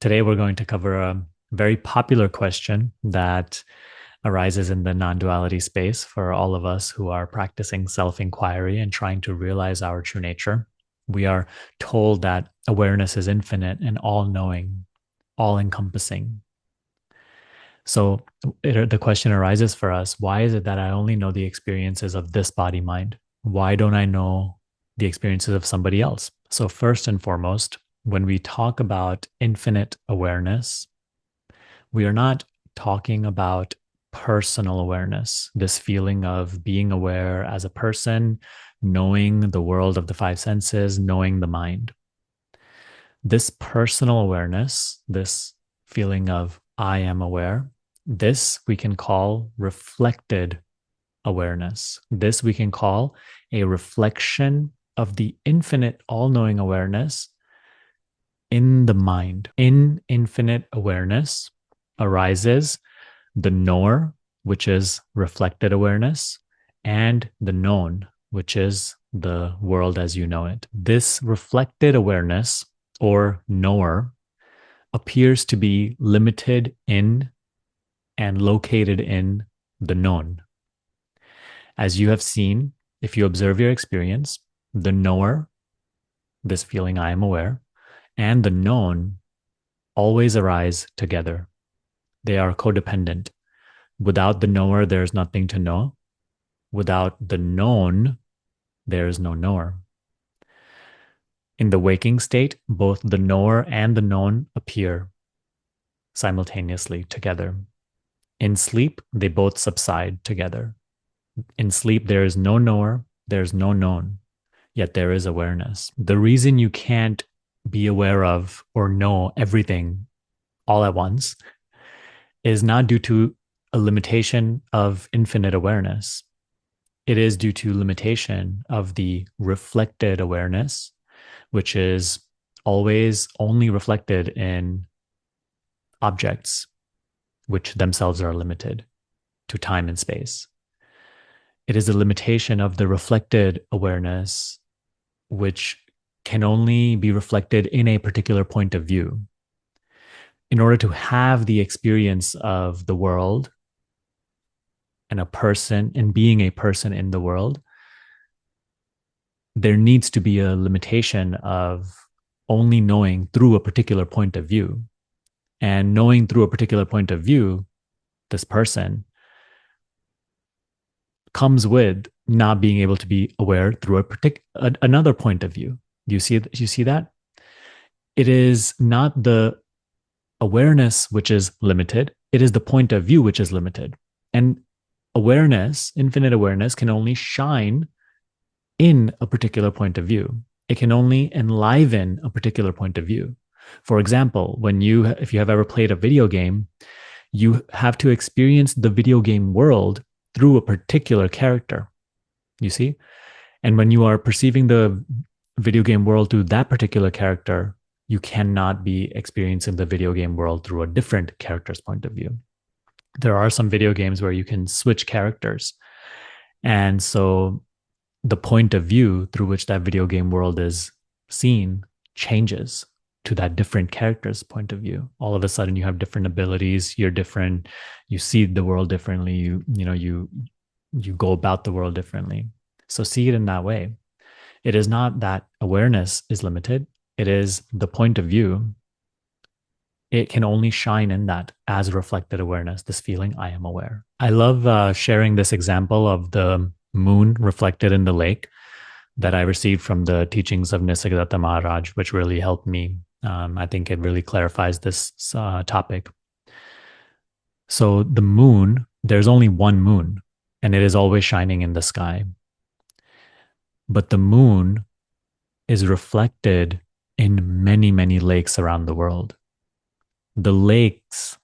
Today, we're going to cover a very popular question that arises in the non duality space for all of us who are practicing self inquiry and trying to realize our true nature. We are told that awareness is infinite and all knowing, all encompassing. So the question arises for us, why is it that I only know the experiences of this body mind? Why don't I know the experiences of somebody else? So, first and foremost, when we talk about infinite awareness, we are not talking about personal awareness, this feeling of being aware as a person, knowing the world of the five senses, knowing the mind. This personal awareness, this feeling of I am aware, this we can call reflected awareness. This we can call a reflection of the infinite all knowing awareness in the mind. In infinite awareness arises the knower, which is reflected awareness, and the known, which is the world as you know it. This reflected awareness or knower appears to be limited in and located in the known. As you have seen, if you observe your experience, the knower, this feeling I am aware, and the known always arise together. They are codependent. Without the knower, there is nothing to know. Without the known, there is no knower. In the waking state, both the knower and the known appear simultaneously together. In sleep, they both subside together. In sleep, there is no knower, there's no known, yet there is awareness. The reason you can't be aware of or know everything all at once is not due to a limitation of infinite awareness. It is due to limitation of the reflected awareness, which is always only reflected in objects, which themselves are limited to time and space. It is a limitation of the reflected awareness, which can only be reflected in a particular point of view. In order to have the experience of the world and a person and being a person in the world, there needs to be a limitation of only knowing through a particular point of view. And knowing through a particular point of view, this person comes with not being able to be aware through another point of view. You see that? It is not the awareness which is limited, it is the point of view which is limited. And awareness, infinite awareness, can only shine in a particular point of view. It can only enliven a particular point of view. For example, if you have ever played a video game, you have to experience the video game world through a particular character, you see? And when you are perceiving the video game world through that particular character, you cannot be experiencing the video game world through a different character's point of view. There are some video games where you can switch characters. And so the point of view through which that video game world is seen changes to that different character's point of view. All of a sudden you have different abilities, you're different, you see the world differently, you go about the world differently. So see it in that way. It is not that awareness is limited, it is the point of view. It can only shine in that as reflected awareness, this feeling I am aware. I love sharing this example of the moon reflected in the lake that I received from the teachings of Nisargadatta Maharaj, which really helped me. I think it really clarifies this topic. So the moon, there's only one moon, and it is always shining in the sky. But the moon is reflected in many, many lakes around the world. The lakes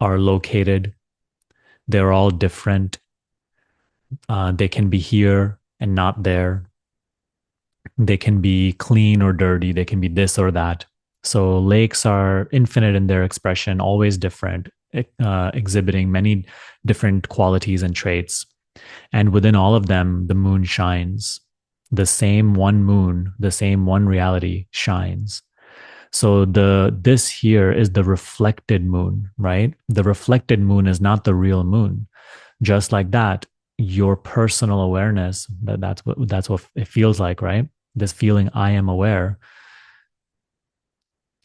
are located, they're all different. They can be here and not there. They can be clean or dirty. They can be this or that. So lakes are infinite in their expression, always different, exhibiting many different qualities and traits. And within all of them, the moon shines. The same one moon, the same one reality shines. So the this here is the reflected moon, right? The reflected moon is not the real moon. Just like that, your personal awareness, that's what it feels like, right? This feeling I am aware,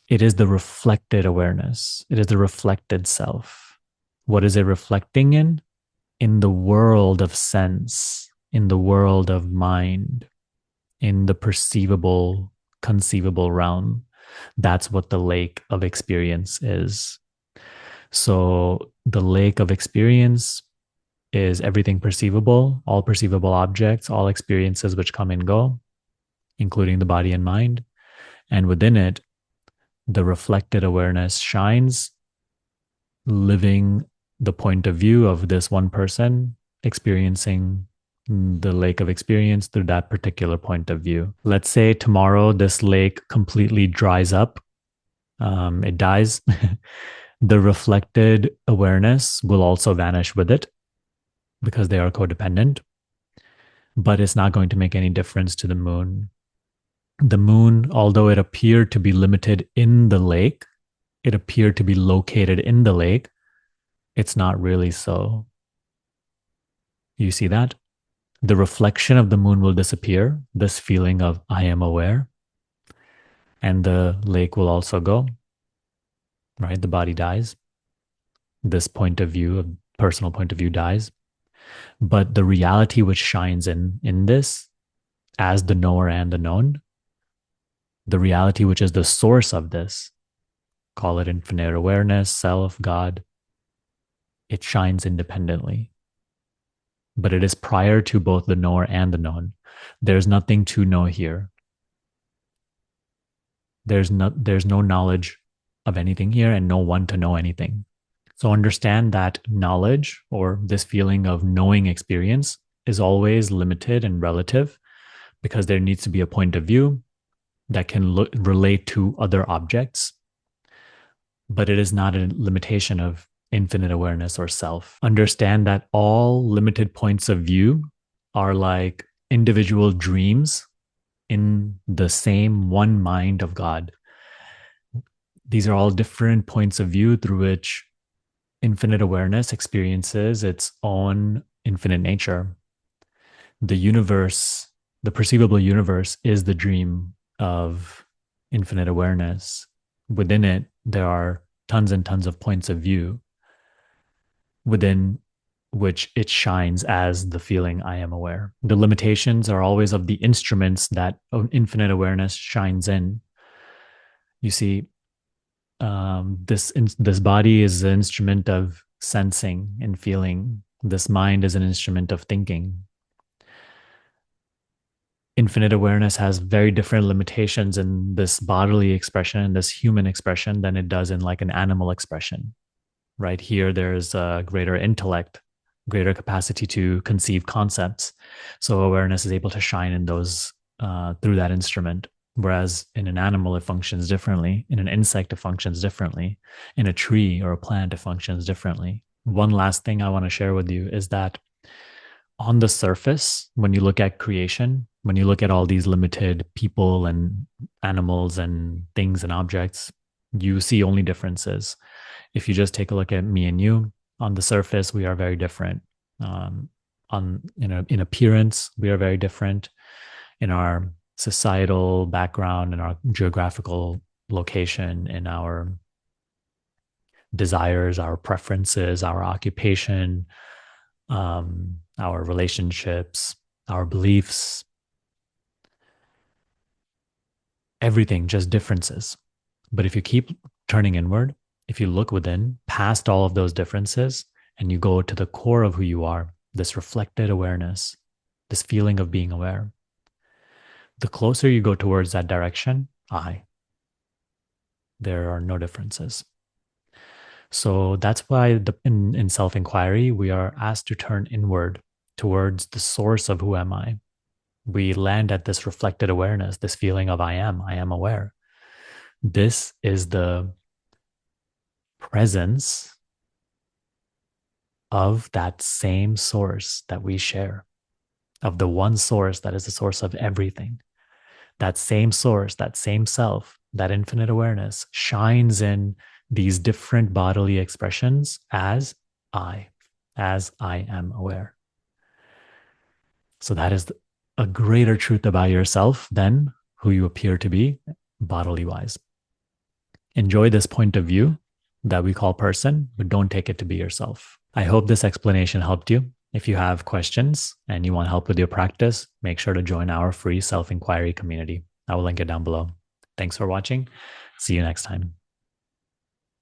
it is the reflected awareness. It is the reflected self. What is it reflecting in? In the world of sense, in the world of mind, in the perceivable, conceivable realm. That's what the lake of experience is. So the lake of experience is everything perceivable, all perceivable objects, all experiences which come and go, including the body and mind. And within it, the reflected awareness shines, living the point of view of this one person experiencing the lake of experience through that particular point of view. Let's say tomorrow this lake completely dries up, it dies. The reflected awareness will also vanish with it because they are codependent, but it's not going to make any difference to the moon. The moon, although it appeared to be limited in the lake, it appeared to be located in the lake. It's not really so. You see that? The reflection of the moon will disappear, this feeling of I am aware, and the lake will also go, right? The body dies. This point of view, personal point of view dies. But the reality which shines in this as the knower and the known, the reality which is the source of this, call it infinite awareness, self, God, it shines independently. But it is prior to both the knower and the known. There's nothing to know here. There's no knowledge of anything here and no one to know anything. So understand that knowledge or this feeling of knowing experience is always limited and relative because there needs to be a point of view that can relate to other objects, but it is not a limitation of infinite awareness or self. Understand that all limited points of view are like individual dreams in the same one mind of God. These are all different points of view through which infinite awareness experiences its own infinite nature. The universe, the perceivable universe, is the dream of infinite awareness. Within it, there are tons and tons of points of view within which it shines as the feeling I am aware. The limitations are always of the instruments that infinite awareness shines in. You see, this body is an instrument of sensing and feeling. This mind is an instrument of thinking. Infinite awareness has very different limitations in this bodily expression and this human expression than it does in like an animal expression. Right here, there's a greater intellect, greater capacity to conceive concepts. So awareness is able to shine in those through that instrument. Whereas in an animal, it functions differently. In an insect, it functions differently. In a tree or a plant, it functions differently. One last thing I want to share with you is that on the surface, when you look at creation, when you look at all these limited people and animals and things and objects, you see only differences. If you just take a look at me and you, on the surface, we are very different. In appearance, we are very different. In our societal background, in our geographical location, in our desires, our preferences, our occupation, our relationships, our beliefs, everything, just differences. But if you keep turning inward, if you look within, past all of those differences, and you go to the core of who you are, this reflected awareness, this feeling of being aware, the closer you go towards that direction, there are no differences. So that's why in self-inquiry, we are asked to turn inward towards the source of who am I. We land at this reflected awareness, this feeling of I am aware. This is the presence of that same source that we share, of the one source that is the source of everything. That same source, that same self that infinite awareness, shines in these different bodily expressions I, as I am aware. So that is a greater truth about yourself than who you appear to be bodily wise. Enjoy this point of view that we call person, but don't take it to be yourself. I hope this explanation helped you. If you have questions and you want help with your practice, make sure to join our free self inquiry community. I will link it down below. Thanks for watching. See you next time.